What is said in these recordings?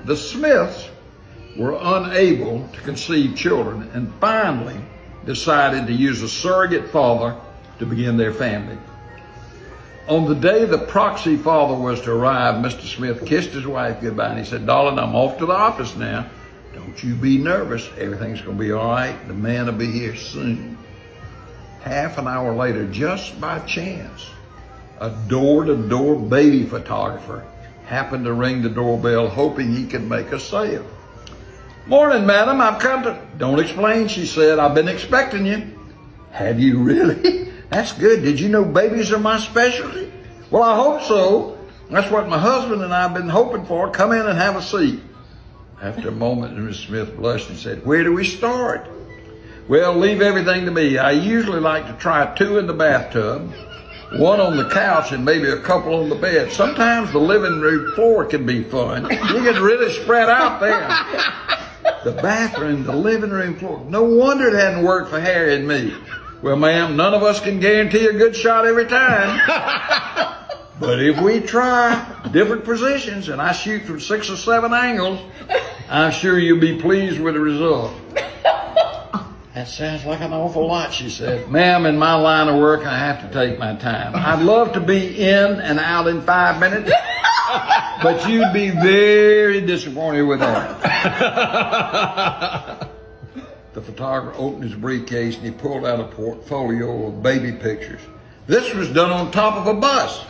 The Smiths were unable to conceive children and finally decided to use a surrogate father to begin their family. On the day the proxy father was to arrive, Mr. Smith kissed his wife goodbye and he said, "Darling, I'm off to the office now. Don't you be nervous. Everything's going to be all right. The man will be here soon." Half an hour later, just by chance, a door-to-door baby photographer happened to ring the doorbell hoping he could make a sale. "Morning, madam, I've come to..." "Don't explain," she said. "I've been expecting you." "Have you really? That's good. Did you know babies are my specialty?" "Well, I hope so. That's what my husband and I have been hoping for. Come in and have a seat." After a moment, Ms. Smith blushed and said, "Where do we start?" "Well, leave everything to me. I usually like to try 2 in the bathtub, 1 on the couch, and maybe a couple on the bed. Sometimes the living room floor can be fun. You get really spread out there." The bathroom, the living room floor. No wonder it hadn't worked for Harry and me. "Well, ma'am, none of us can guarantee a good shot every time. But if we try different positions and I shoot from 6 or 7 angles, I'm sure you'll be pleased with the result." "That sounds like an awful lot," she said. "Ma'am, in my line of work, I have to take my time. I'd love to be in and out in 5 minutes, but you'd be very disappointed with that." The photographer opened his briefcase and he pulled out a portfolio of baby pictures. "This was done on top of a bus."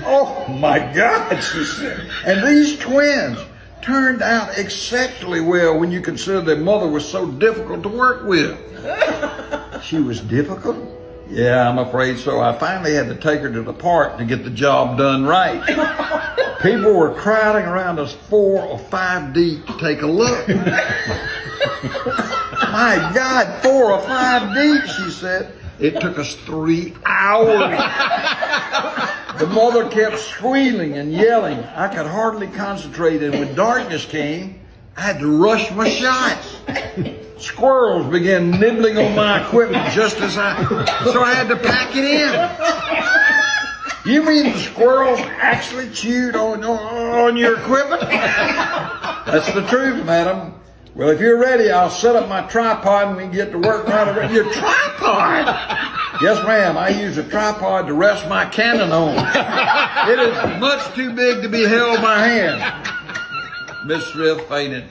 "Oh my God," she said. "And these twins turned out exceptionally well when you consider their mother was so difficult to work with." "She was difficult?" "Yeah, I'm afraid so. I finally had to take her to the park to get the job done right. People were crowding around us 4 or 5 deep to take a look." "My God, 4 or 5 deep," she said. "It took us 3 hours. The mother kept squealing and yelling. I could hardly concentrate, and when darkness came, I had to rush my shots. Squirrels began nibbling on my equipment so I had to pack it in." "You mean the squirrels actually chewed on your equipment?" "That's the truth, madam." "Well, if you're ready, I'll set up my tripod and we can get to work right away." "Your tripod?" "Yes, ma'am. I use a tripod to rest my Canon on. It is much too big to be held by hand." Miss Smith fainted.